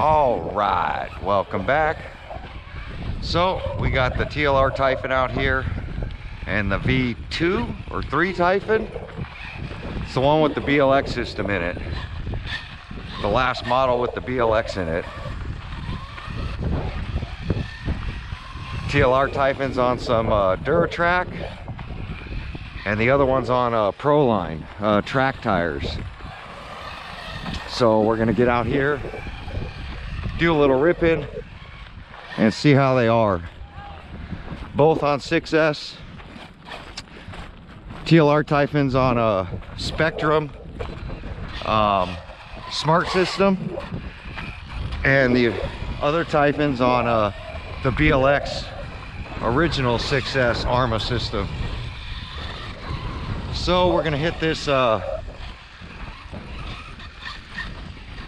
All right, welcome back. So we got the TLR Typhon out here and the V2 or 3 Typhon. It's the one with the BLX system in it. The last model with the BLX in it. TLR Typhon's on some Duratrack, and the other one's on Proline track tires. So we're gonna get out here, do a little ripping, and see how they are. Both on 6S. TLR Typhon's on a Spectrum smart system, and the other Typhon's on the BLX original 6S Arrma system. So we're gonna hit this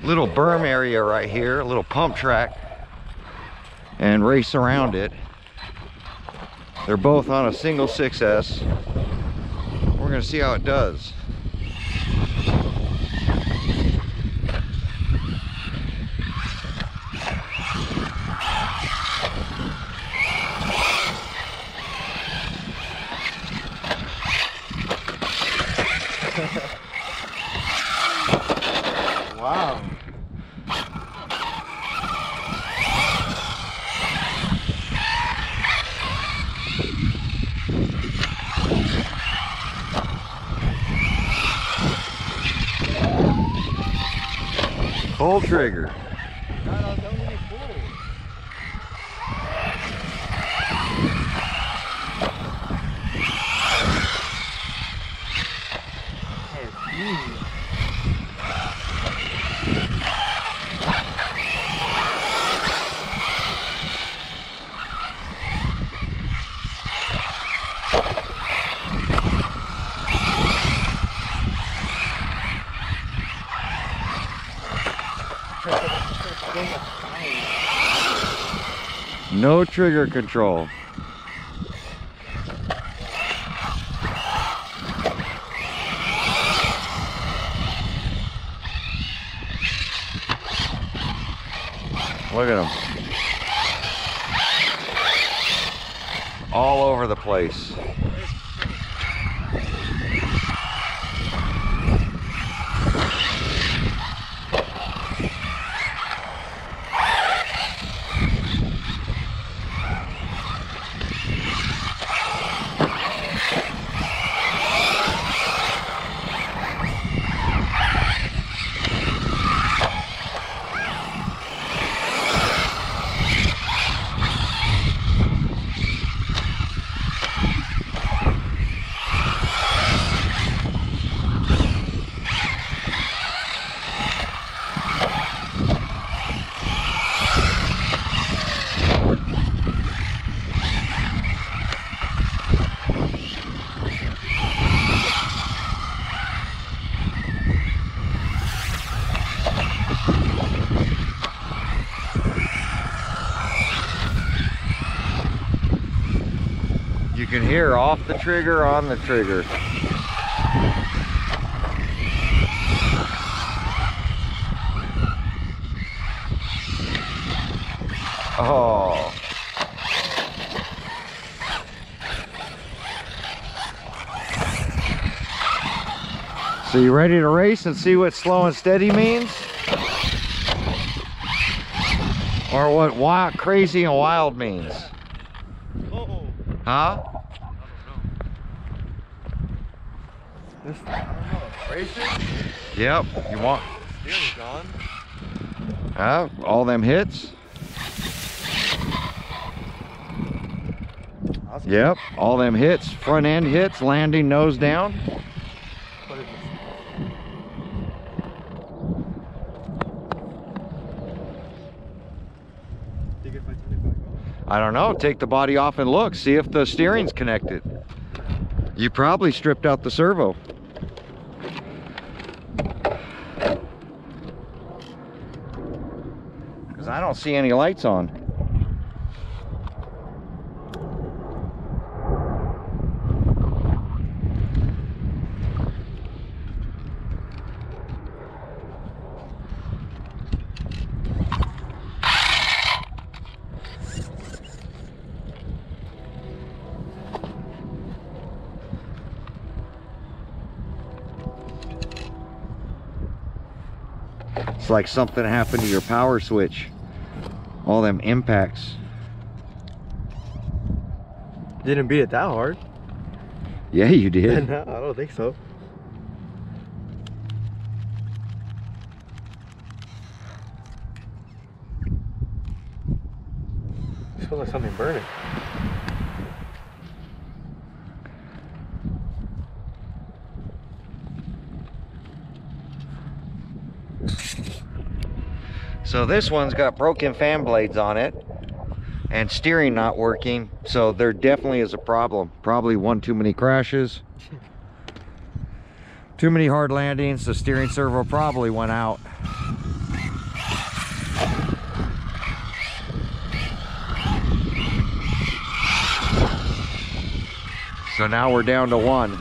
little berm area right here, a little pump track, and race around it. They're both on a single 6S. We're gonna see how it does. Wow. Pull trigger. No trigger control. Look at them. All over the place. You can hear off the trigger, on the trigger. Oh. So you ready to race and see what slow and steady means? Or what wild, crazy and wild means? Oh. Huh? I don't know. Racing? Yep. You want? Steering's gone. All them hits? Yep. All them hits. Front end hits. Landing nose down. What is this? Think if I turn it back on? I don't know. Take the body off and look. See if the steering's connected. You probably stripped out the servo. Because I don't see any lights on. It's like something happened to your power switch. All them impacts. Didn't beat it that hard. Yeah, you did. No, I don't think so. It smells like something burning. So this one's got broken fan blades on it and steering not working, so there definitely is a problem. Probably one too many crashes, too many hard landings. The steering servo probably went out. So now we're down to one.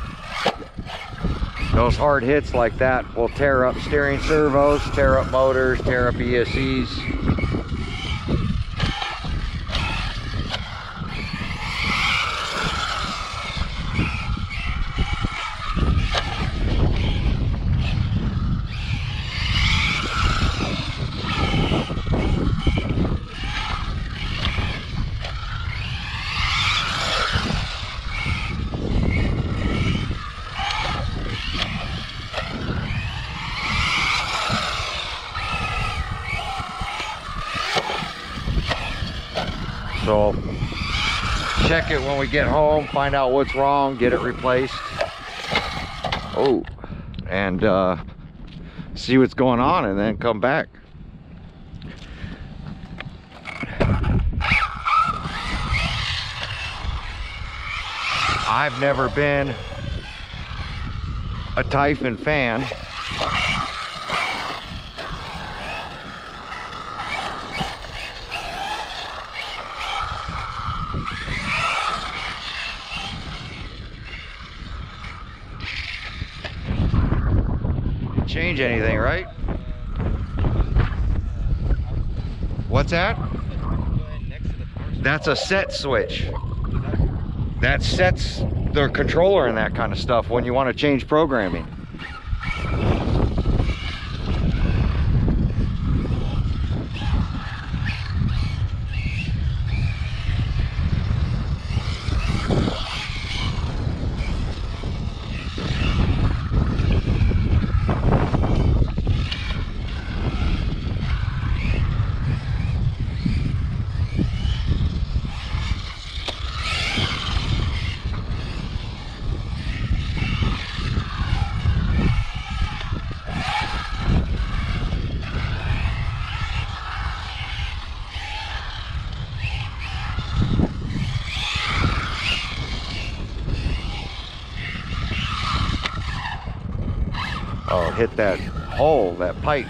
Those hard hits like that will tear up steering servos, tear up motors, tear up ESCs. So check it when we get home, find out what's wrong, get it replaced. Oh, and see what's going on, and then come back. I've never been a Typhon fan. Change anything, right? What's that? That's a set switch. That sets the controller and that kind of stuff when you want to change programming. Oh, hit that hole, that pipe.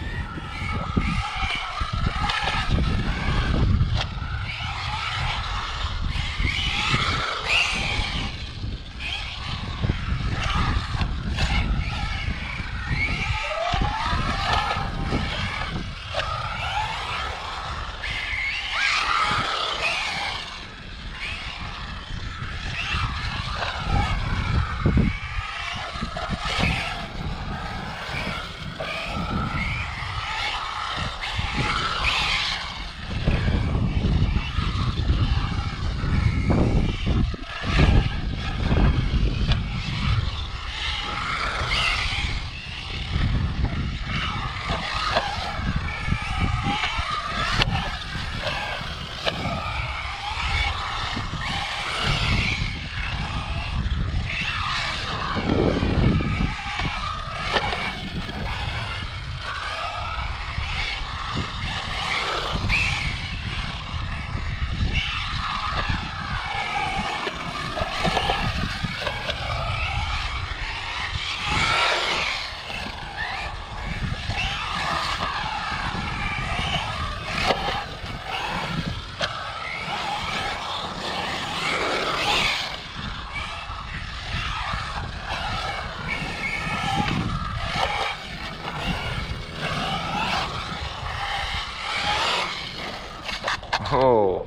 Oh,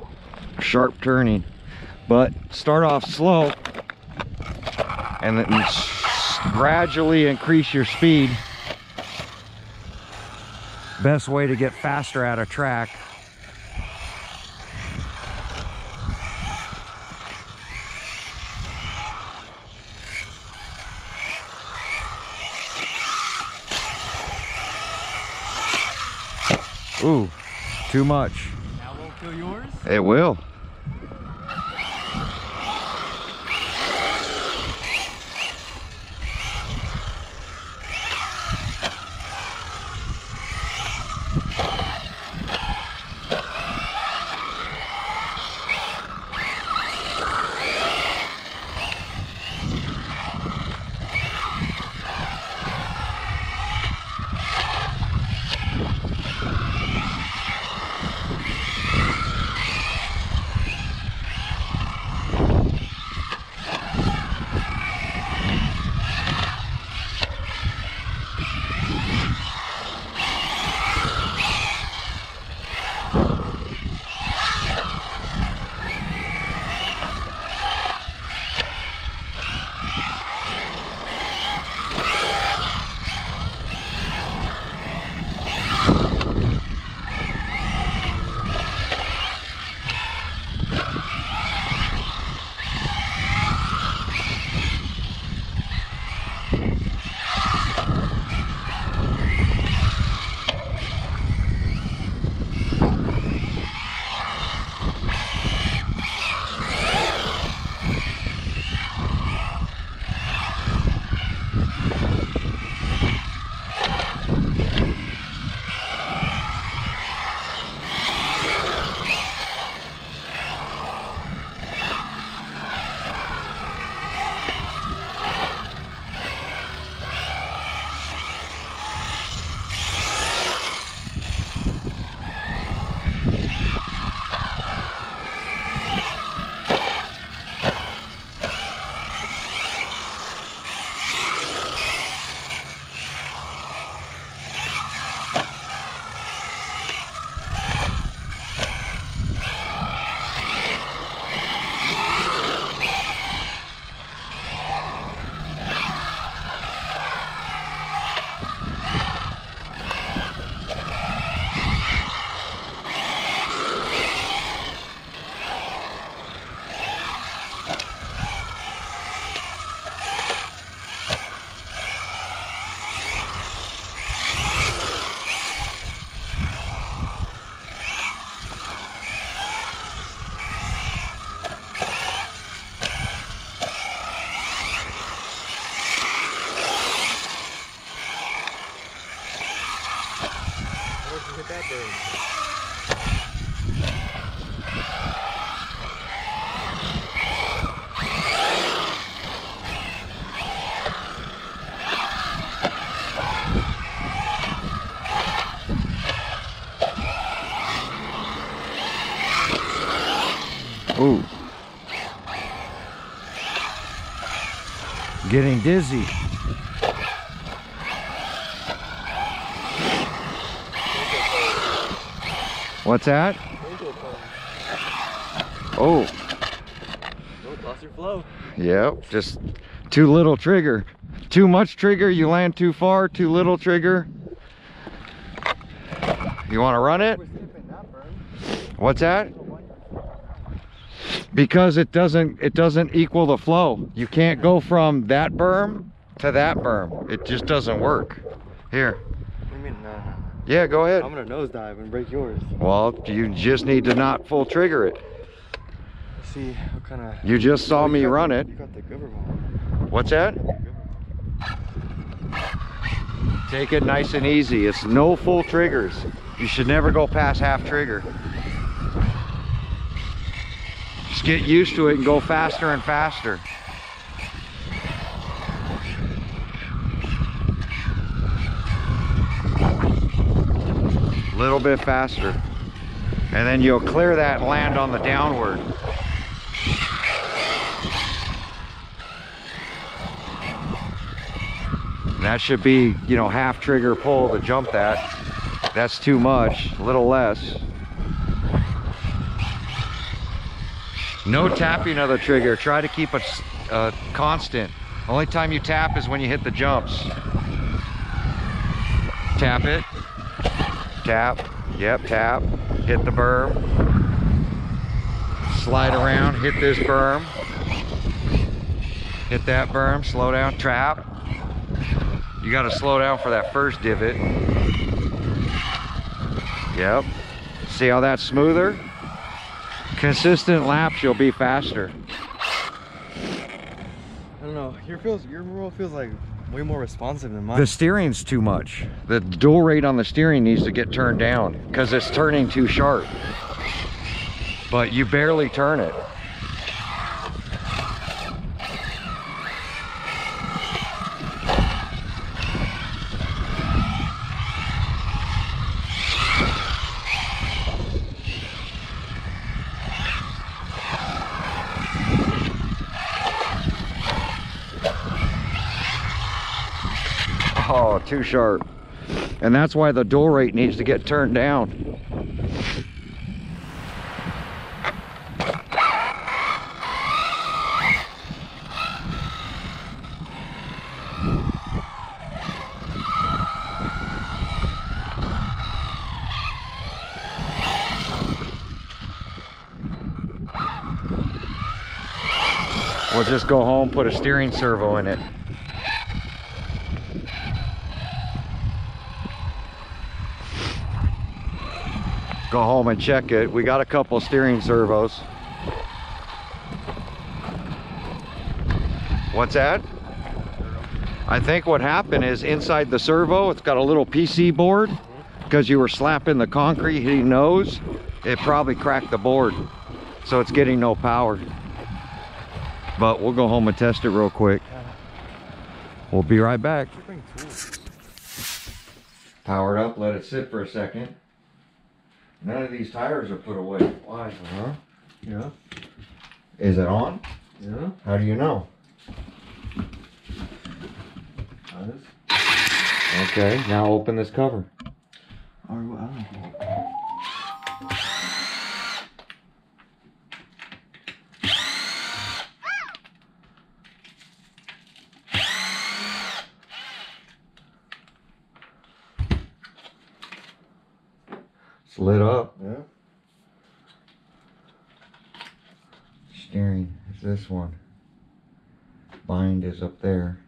sharp turning, but start off slow and then gradually increase your speed. Best way to get faster at a track. Ooh, too much. That won't kill yours? It will. Hit that bird. Ooh. Getting dizzy. What's that? Oh. Nope, lost your flow. Yep, just too little trigger. Too much trigger, you land too far. Too little trigger. You want to run it? What's that? Because it doesn't equal the flow. You can't go from that berm to that berm. It just doesn't work. Here. What do you mean? No. Yeah, go ahead. I'm gonna nosedive and break yours. Well, you just need to not full trigger it. See what kind of. You just saw me run it. You got the government. What's that? Take it nice and easy. It's no full triggers. You should never go past half trigger. Just get used to it and go faster and faster. A little bit faster. And then you'll clear that and land on the downward. That should be, you know, half trigger pull to jump that. That's too much, a little less. No tapping of the trigger. Try to keep it constant. Only time you tap is when you hit the jumps. Tap it. Tap. Yep, tap. Hit the berm. Slide around, hit this berm. Hit that berm, slow down, trap. You gotta slow down for that first divot. Yep. See how that's smoother? Consistent laps, you'll be faster. I don't know. Your roll feels like way more responsive than mine. The steering's too much. The dual rate on the steering needs to get turned down because it's turning too sharp. But you barely turn it. Oh, too sharp. And that's why the dual rate needs to get turned down. We'll just go home, put a steering servo in it. Go home and check it. We got a couple steering servos. What's that? I think what happened is inside the servo, it's got a little PC board. Because you were slapping the concrete, hitting nose, it probably cracked the board. So it's getting no power. But we'll go home and test it real quick. We'll be right back. Power it up, let it sit for a second. None of these tires are put away. Why? Yeah. Is it on? Yeah. How do you know? Okay, now open this cover. It's lit up. Yeah. Steering is this one. Bind is up there.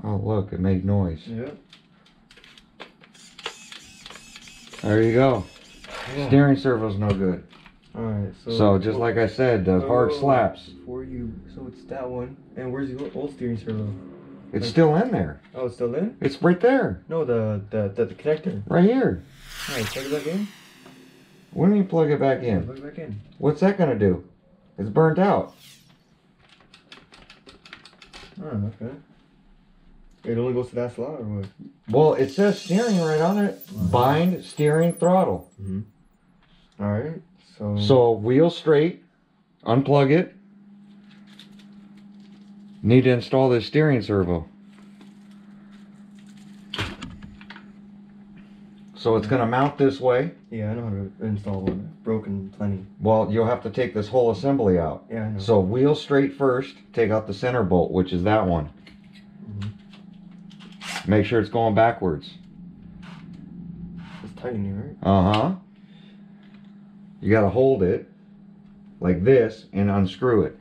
Oh look, it made noise. Yeah. There you go. Yeah. Steering servo's no good. Alright, So just like I said, the hard slaps. For you, so it's that one. And where's the old steering servo? It's still in there. Oh, it's still in? It's right there. No, the connector. Right here. Alright, plug it back in. When do you plug it back in? Plug it back in. What's that gonna do? It's burnt out. Oh, okay. It only goes to that slot or what? Well, it says steering right on it. Bind, steering, throttle. Alright, so... So wheel straight, unplug it. Need to install this steering servo. So it's gonna mount this way. Yeah, I know how to install one. Broken plenty. Well, you'll have to take this whole assembly out. Yeah, I know. So wheel straight first, take out the center bolt, which is that one. Make sure it's going backwards. It's tightening, right? Uh-huh. You gotta hold it like this and unscrew it.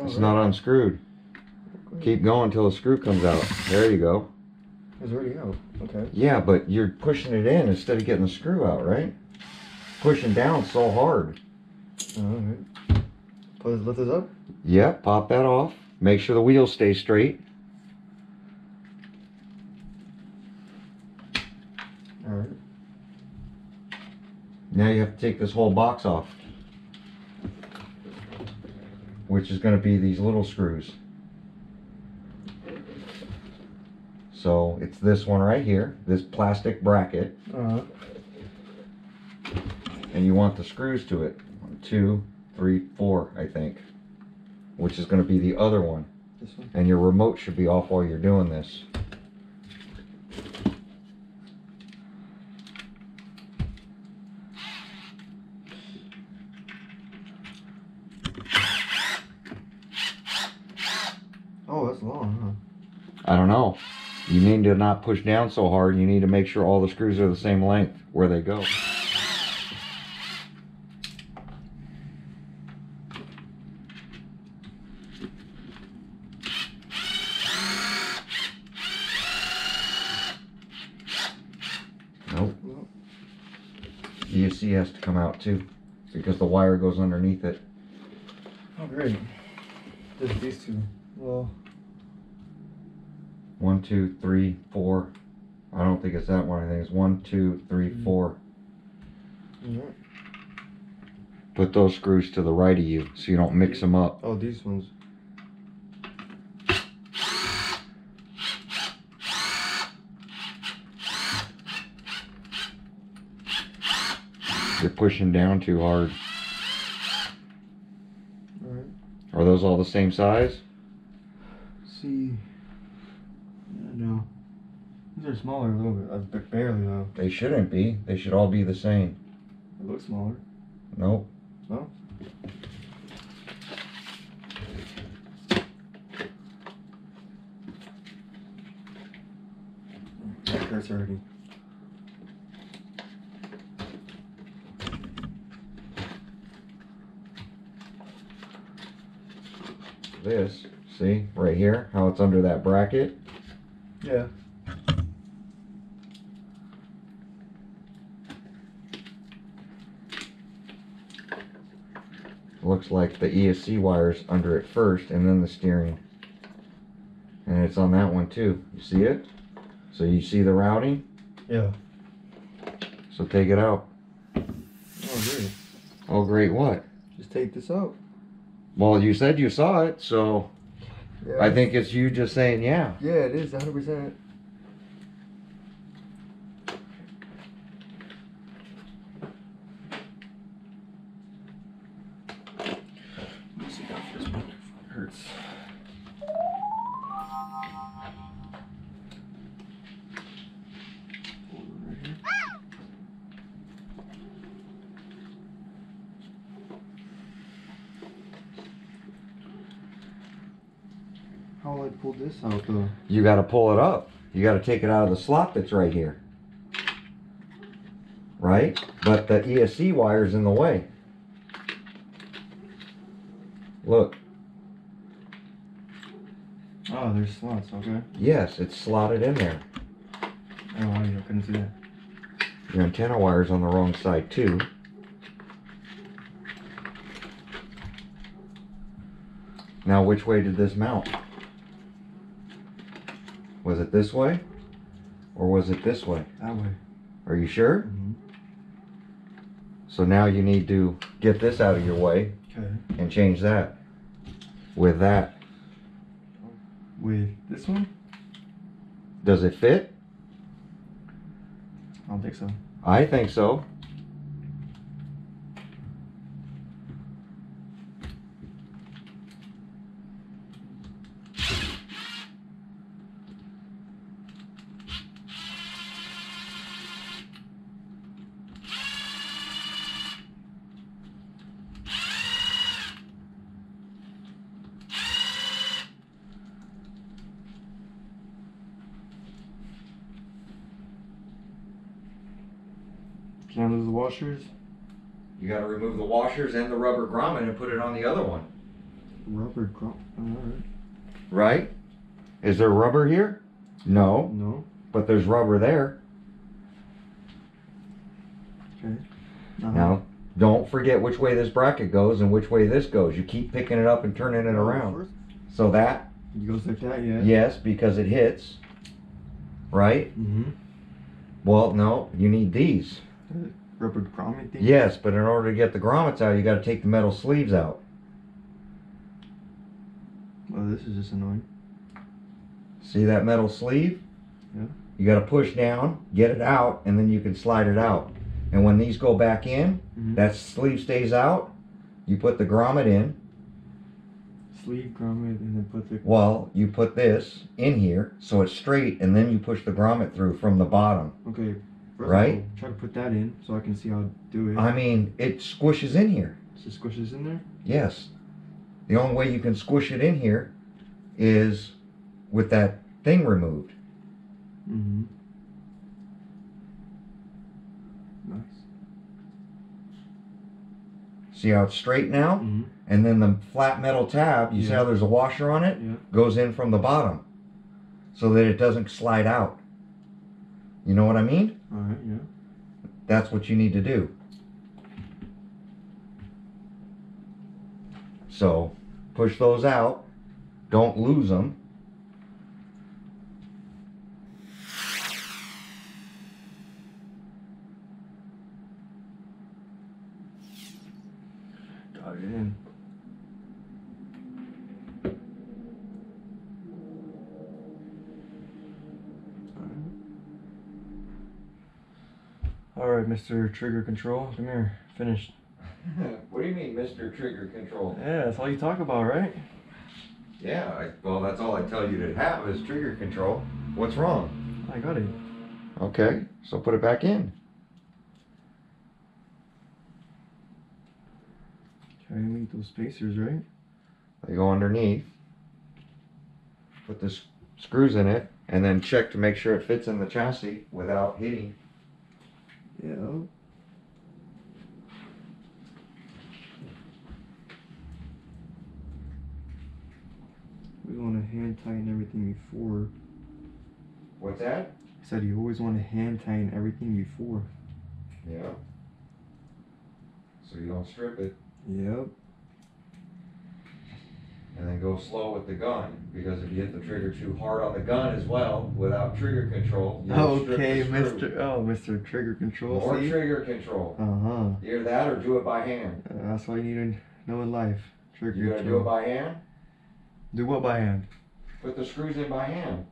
It's not unscrewed. Keep going until the screw comes out. There you go. It's already out. Okay. Yeah, but you're pushing it in instead of getting the screw out, right? Pushing down so hard. Alright. Lift this up? Yep, pop that off. Make sure the wheels stay straight. Alright. Now you have to take this whole box off, which is going to be these little screws. So it's this one right here, this plastic bracket, and you want the screws to it. 1, 2, 3, 4, I think, which is going to be the other one. This one? And your remote should be off while you're doing this. Oh, that's long, I don't know. You need to not push down so hard. You need to make sure all the screws are the same length where they go. Nope. ESC has to come out too, because the wire goes underneath it. Oh, great. Just these two. Well, 1, 2, 3, 4. I don't think it's that one. I think it's 1, 2, 3, 4. yeah. Put those screws to the right of you so you don't mix them up. Oh, these ones. You're pushing down too hard. Alright. Are those all the same size? See. Yeah, no. These are smaller a little bit. But barely though. They shouldn't be. They should all be the same. It looks smaller. Nope. No? That hurts already. This, see, right here, how it's under that bracket? Yeah. Looks like the ESC wire's under it first and then the steering. And it's on that one too. You see it? So you see the routing? Yeah. So take it out. Oh, great. Oh, great, what? Just take this out. Well, you said you saw it, so Yeah. I think it's you just saying yeah. Yeah, it is 100%. Let's see that first one. It hurts. How will I pull this out though? You got to pull it up. You got to take it out of the slot that's right here. Right? But the ESC wire's in the way. Look. Oh, there's slots, okay. Yes, it's slotted in there. Oh, I couldn't see that. Your antenna wire's on the wrong side too. Now, which way did this mount? Was it this way? Or was it this way? That way. Are you sure? Mm-hmm. So now you need to get this out of your way Okay. and change that with that. With this one? Does it fit? I don't think so. I think so. Can't lose the washers. You got to remove the washers and the rubber grommet and put it on the other one. Rubber grommet. Alright. Right? Is there rubber here? No, No. but there's rubber there. Okay. Now, don't forget which way this bracket goes and which way this goes. You keep picking it up and turning it around. First, So that, it goes like that, yeah. yes, because it hits. Right? Mm-hmm. Well, no, you need these. The rubber grommet thing? Yes, but in order to get the grommets out, you got to take the metal sleeves out. Well, this is just annoying. See that metal sleeve? Yeah. You got to push down, get it out, and then you can slide it out. And when these go back in, Mhm. that sleeve stays out. You put the grommet in. Sleeve, grommet, and then put the... Well, you put this in here so it's straight, and then you push the grommet through from the bottom. Okay. Right? Try to put that in so I can see how to do it. I mean, it squishes in here. Just squish this in there? Yes. The only way you can squish it in here is with that thing removed. Mm-hmm. Nice. See how it's straight now? Mm-hmm. And then the flat metal tab, you see how there's a washer on it? Yeah. Goes in from the bottom so that it doesn't slide out. You know what I mean? Alright, yeah. That's what you need to do. So, push those out. Don't lose them. Got it in. Alright, Mr. Trigger Control. Come here. Finished. What do you mean, Mr. Trigger Control? Yeah, that's all you talk about, right? Yeah, well, that's all I tell you to have is trigger control. What's wrong? I got it. Okay, so put it back in. Try to meet those spacers, right? They go underneath. Put the screws in it, and then check to make sure it fits in the chassis without hitting. Yeah. We want to hand tighten everything before. What's that? I said you always want to hand tighten everything before. Yeah. So you don't strip it, Yep. and then go slow with the gun, because if you hit the trigger too hard on the gun as well, without trigger control, you'll strip Okay, the screw. Mr. Trigger Control. More see? trigger control. Uh-huh. Either that or do it by hand. That's all you need to know in life. Trigger You gonna control. do it by hand? Do what by hand? Put the screws in by hand.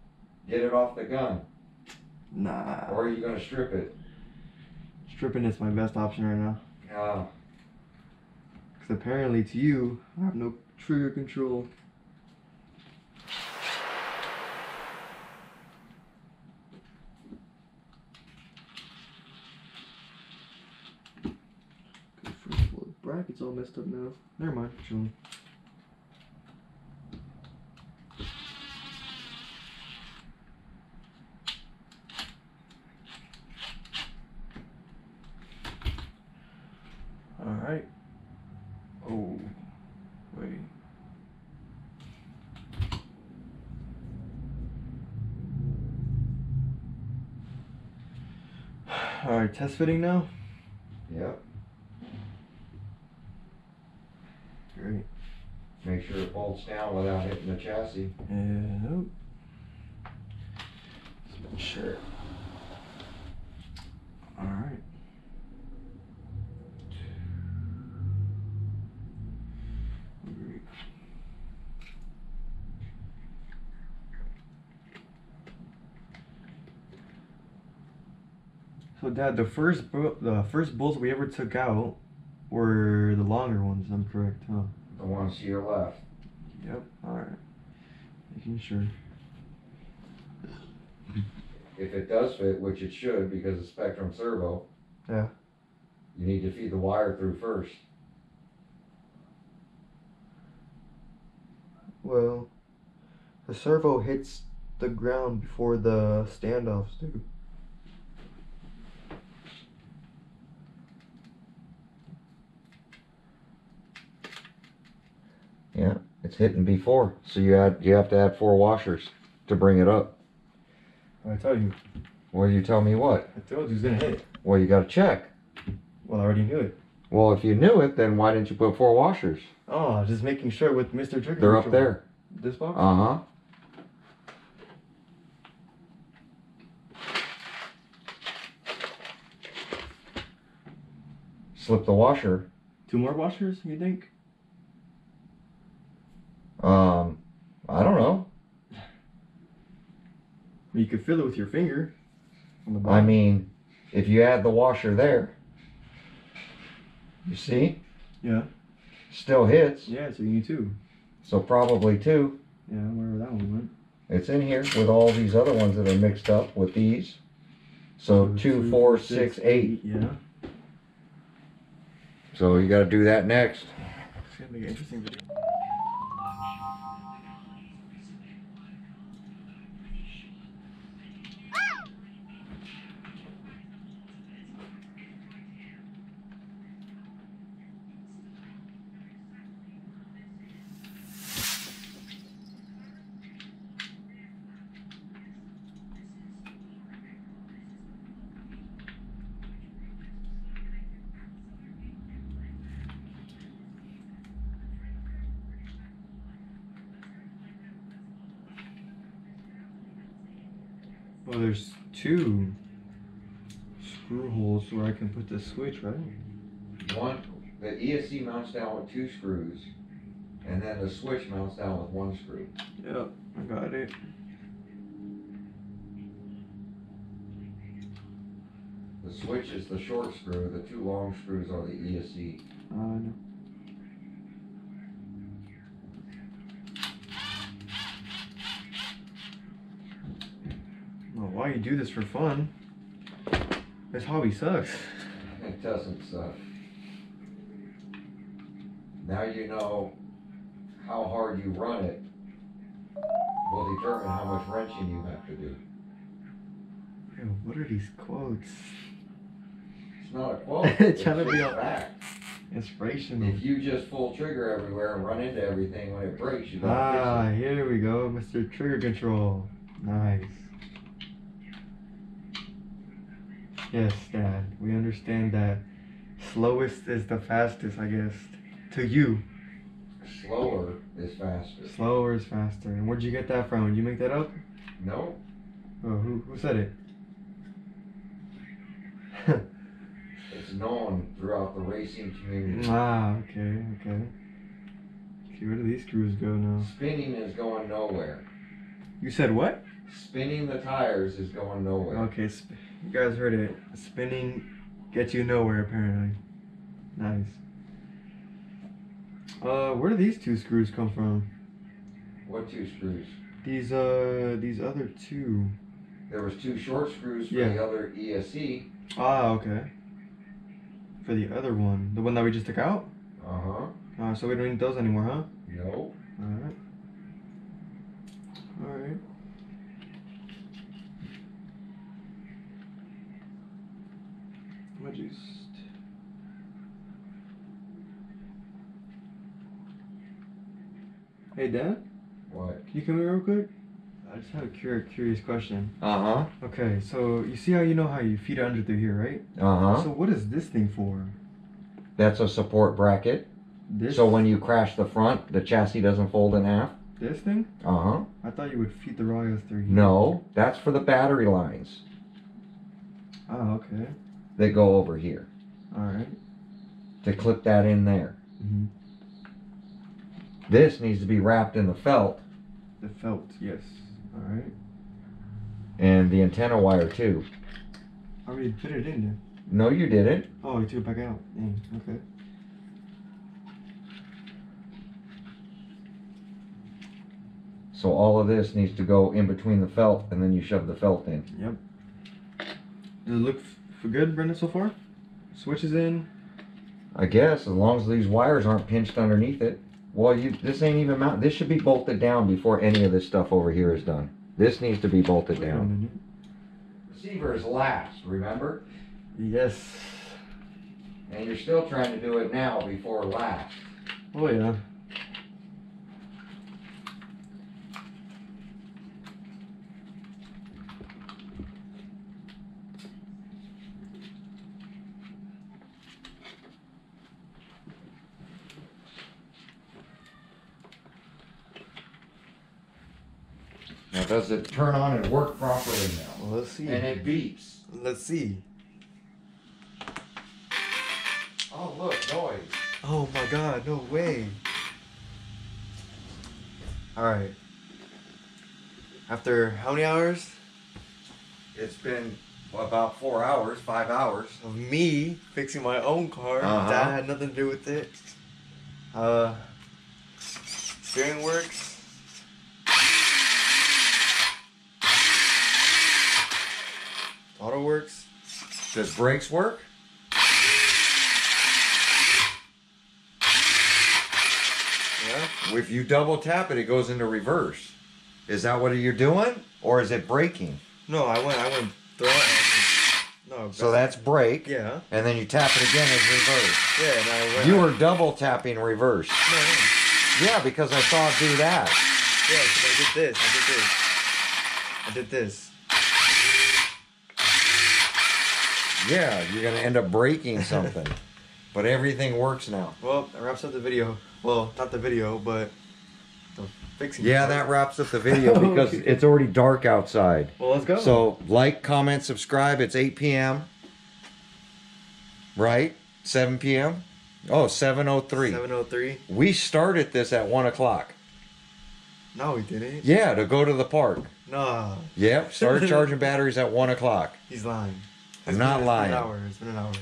Get it off the gun. Nah. Or are you gonna strip it? Stripping is my best option right now. Because apparently to you, I have no trigger control. Okay, first of all, the bracket's all messed up now. Never mind, chilling. Alright. Oh, wait. Alright, test fitting now? Yep. Great. Make sure it bolts down without hitting the chassis. Yep. Just make sure. Alright. Great. So Dad, the first bolts we ever took out were the longer ones, I'm correct, huh? The ones to your left. Yep, alright. Making sure. If it does fit, which it should because it's Spectrum servo, Yeah. you need to feed the wire through first. Well, the servo hits the ground before the standoffs do. Yeah, it's hitting before, so you have to add 4 washers to bring it up. I tell you. Well, you tell me what? I told you it's gonna hit. Well, you got to check. Well, I already knew it. Well, if you knew it, then why didn't you put 4 washers? Oh, just making sure with Mr. Trigger. They're up Control. there. This box? Uh-huh. Slip the washer. 2 more washers, you think? I don't know. You could feel it with your finger. On the I bottom. mean, if you add the washer there, you see? Yeah. Still hits. Yeah, so you need 2. So probably 2. Yeah, wherever that one went. It's in here with all these other ones that are mixed up with these. So 2, 4, 6, 8. Yeah. So you got to do that next. It's gonna be an interesting video. Well, there's 2 screw holes where I can put the switch, right? One, the ESC mounts down with 2 screws, and then the switch mounts down with 1 screw. Yep, I got it. The switch is the short screw, the 2 long screws are the ESC. I know. Well, why you do this for fun? This hobby sucks. It doesn't suck. Now you know how hard you run it will determine how much wrenching you have to do. Yo, what are these quotes? It's not a quote. It's trying to just be a a fact. inspirational. If you just full trigger everywhere and run into everything when it breaks, you gotta Ah, fix here we go, Mr. Trigger Control. Nice. Yes, Dad, we understand that slowest is the fastest, I guess, to you. it. Slower is faster. Slower is faster. And where'd you get that from? Did you make that up? No, Oh, who said it? it's known throughout the racing community. Ah, okay. See, where do these screws go now? Spinning is going nowhere. You said what? Spinning the tires is going nowhere. Okay, you guys heard it. Spinning gets you nowhere, apparently. Nice. Where do these 2 screws come from? What 2 screws? These other 2. There was 2 short screws for Yeah. the other ESC. Ah, okay. For the other one, the one that we just took out? Uh-huh. So we don't need those anymore, huh? No. Alright. I just... Hey, Dad? What? Can you come here real quick? I just have a curious question. Uh-huh. Okay, so you see how you feed it under through here, right? Uh-huh. So what is this thing for? That's a support bracket. This? So when you crash the front, the chassis doesn't fold in half. This thing? Uh-huh. I thought you would feed the wires through here. No, that's for the battery lines Oh, okay. that go over here. Alright. To clip that in there. Mm-hmm. This needs to be wrapped in the felt. The felt, yes. Alright. And the antenna wire too. I already put it in there. No, you didn't. Oh, you took it back out. Dang, okay. So all of this needs to go in between the felt, and then you shove the felt in. Yep. Does it look for good, Brendan, so far? Switches in. I guess, as long as these wires aren't pinched underneath it. Well, this ain't even mounted. This should be bolted down before any of this stuff over here is done. This needs to be bolted Wait a down. minute. Receiver is last, remember? Yes. And you're still trying to do it now before last. Oh, yeah. Now, does it turn on and work properly now? Well, let's see. And it beeps. Let's see. Oh, look, noise. Oh my god, no way. Alright. After how many hours? It's been about 4 hours, 5 hours. Of me fixing my own car. Uh-huh. That had nothing to do with it. Steering works. Auto works. Does brakes work? Yeah. If you double tap it, it goes into reverse. Is that what you're doing? Or is it braking? No, I went throwing. No. So that's brake. Yeah. And then you tap it again as reverse. Yeah, and I went. You were double tapping reverse. No. Yeah, because I saw it do that. Yeah, because I did this. Yeah, you're going to end up breaking something. But everything works now. Well, that wraps up the video. Well, not the video, but the fixing. Yeah, that wraps up the video because it's already dark outside. Well, let's go. So, like, comment, subscribe. It's 8 p.m. Right? 7 p.m.? Oh, 7:03. 7:03. We started this at 1 o'clock. No, we didn't. Yeah, to go to the park. Nah. Yep, started charging batteries at 1 o'clock. He's lying. I'm not lying. It's been an hour.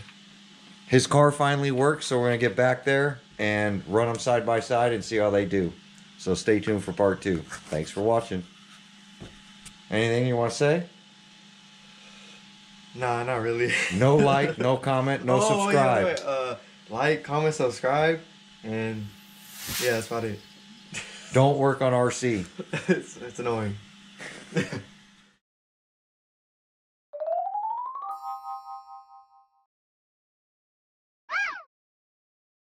His car finally works, so we're going to get back there and run them side by side and see how they do. So stay tuned for part 2. Thanks for watching. Anything you want to say? Nah, not really. No like, no comment, no subscribe. Yeah, like, comment, subscribe, and yeah, that's about it. Don't work on RC. It's annoying.